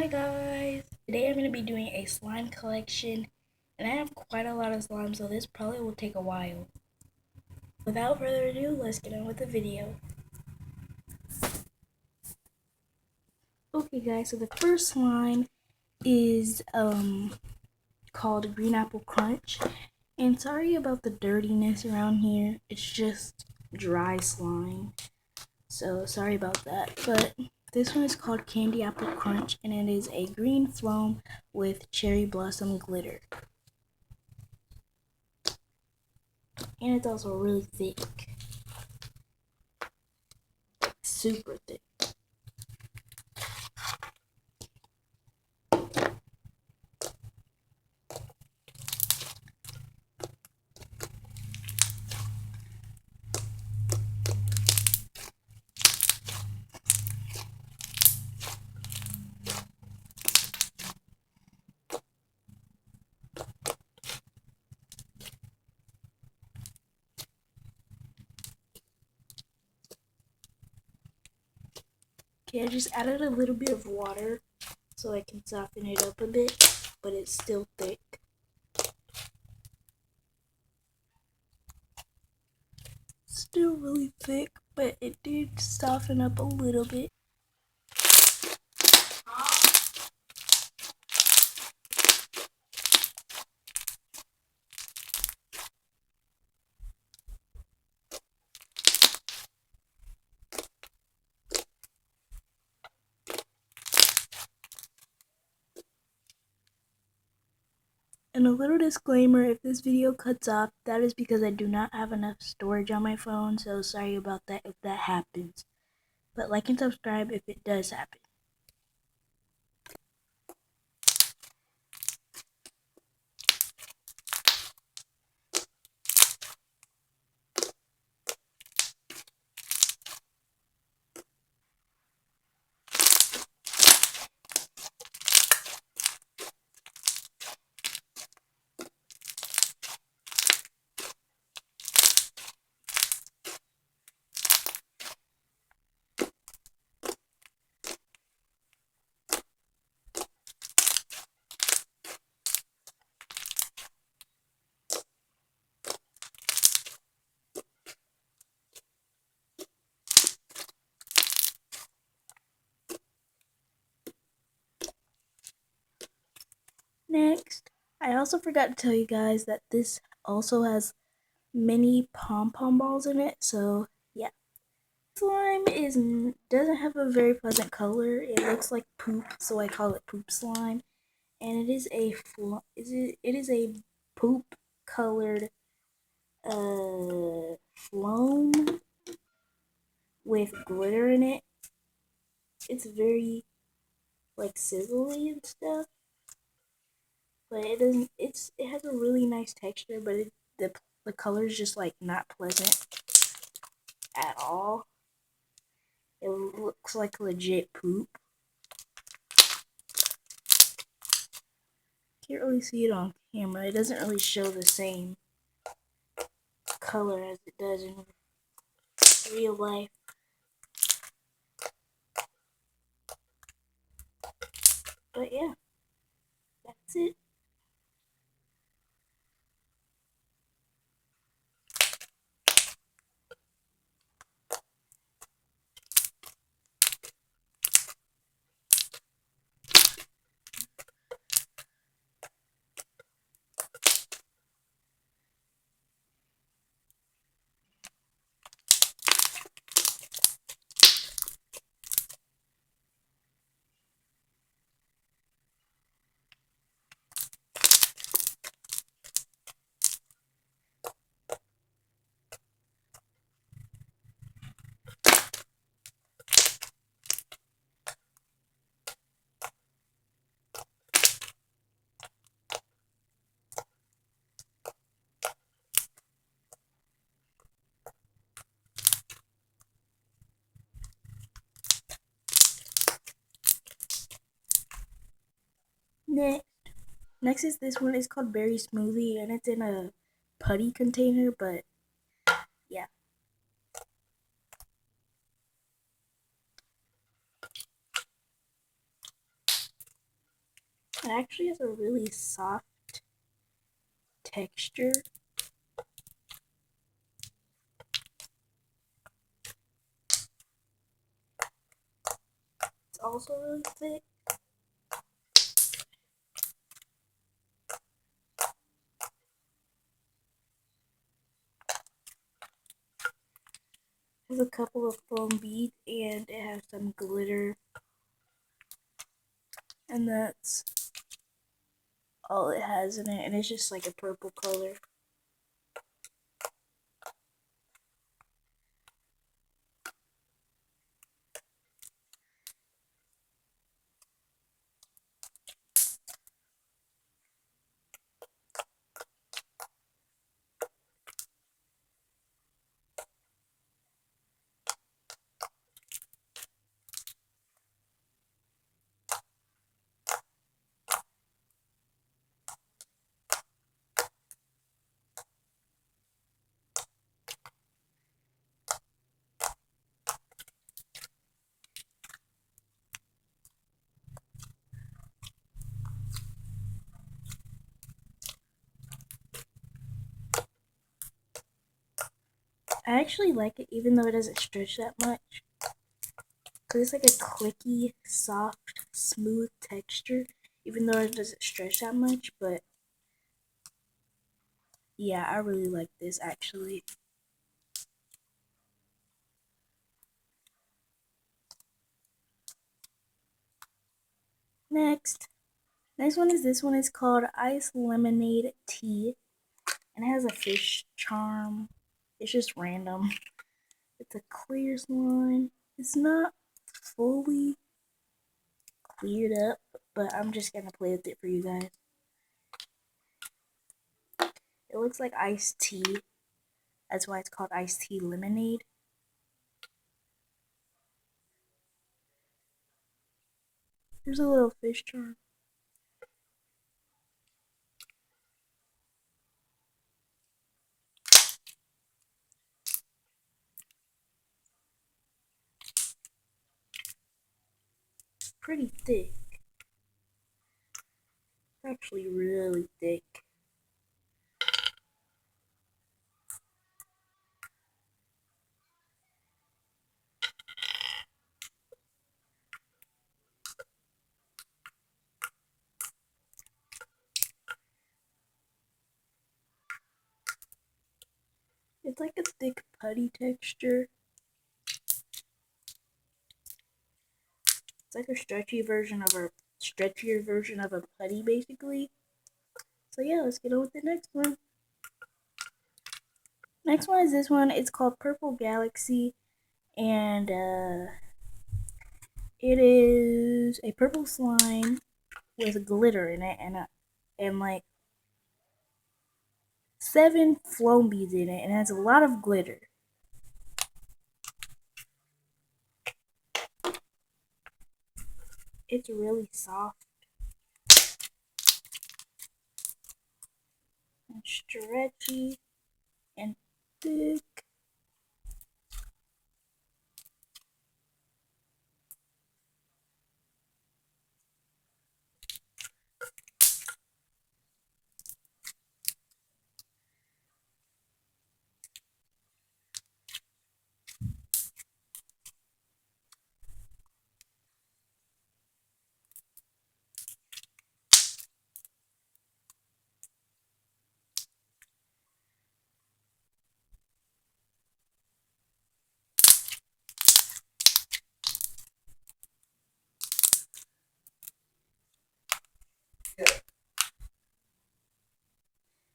guys! Today I'm going to be doing a slime collection, and I have quite a lot of slime, so this probably will take a while. Without further ado, let's get on with the video. Okay guys, so the first slime is called Green Apple Crunch, and sorry about the dirtiness around here, it's just dry slime, so sorry about that, but this one is called Candy Apple Crunch, and it is a green foam with cherry blossom glitter. And it's also really thick. Super thick. Okay, I just added a little bit of water so I can soften it up a bit, but it's still thick. Still really thick, but it did soften up a little bit. And a little disclaimer, if this video cuts off, that is because I do not have enough storage on my phone, so sorry about that if that happens. But like and subscribe if it does happen. Next, I also forgot to tell you guys that this also has mini pom-pom balls in it, so yeah. Slime doesn't have a very pleasant color. It looks like poop, so I call it poop slime. And it is a poop colored foam with glitter in it. It's very like sizzly and stuff, but it doesn't. It has a really nice texture, but the color is just like not pleasant at all. It looks like legit poop. Can't really see it on camera. It doesn't really show the same color as it does in real life. But yeah, that's it. Next is this one. It's called Berry Smoothie, and it's in a putty container, but yeah. It actually has a really soft texture. It's also really thick. It has a couple of foam beads and it has some glitter. And that's all it has in it. And it's just like a purple color. I actually like it even though it doesn't stretch that much. Because it's like a clicky, soft, smooth texture. Even though it doesn't stretch that much. But yeah, I really like this actually. Next. Next one is this one. It's called Ice Lemonade Tea. And it has a fish charm. It's just random. It's a clear slime. It's not fully cleared up, but I'm just gonna play with it for you guys. It looks like iced tea. That's why it's called iced tea lemonade. There's a little fish charm. Pretty thick. It's actually really thick. It's like a thick putty texture. It's like a stretchier version of a putty basically. So yeah, let's get on with the next one. Next one is this one. It's called Purple Galaxy, and it is a purple slime with glitter in it, and like 7 foam beads in it, and it has a lot of glitter. It's really soft and stretchy and thick.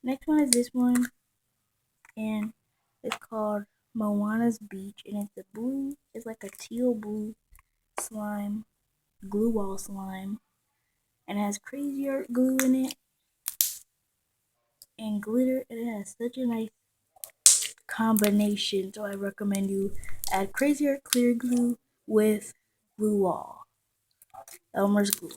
Next one is this one, and it's called Moana's Beach, and it's a blue. It's like a teal blue slime, glue wall slime, and it has crazy art glue in it and glitter, and it has such a nice combination. So I recommend you add crazy art clear glue with glue wall, Elmer's glue.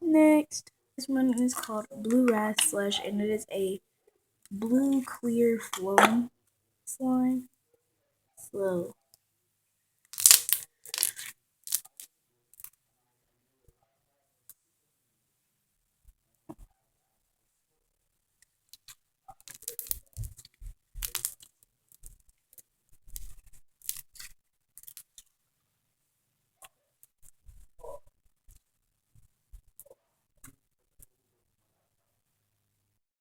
Next, this one is called Blue Raz Slush, and it is a blue clear flowing slime. So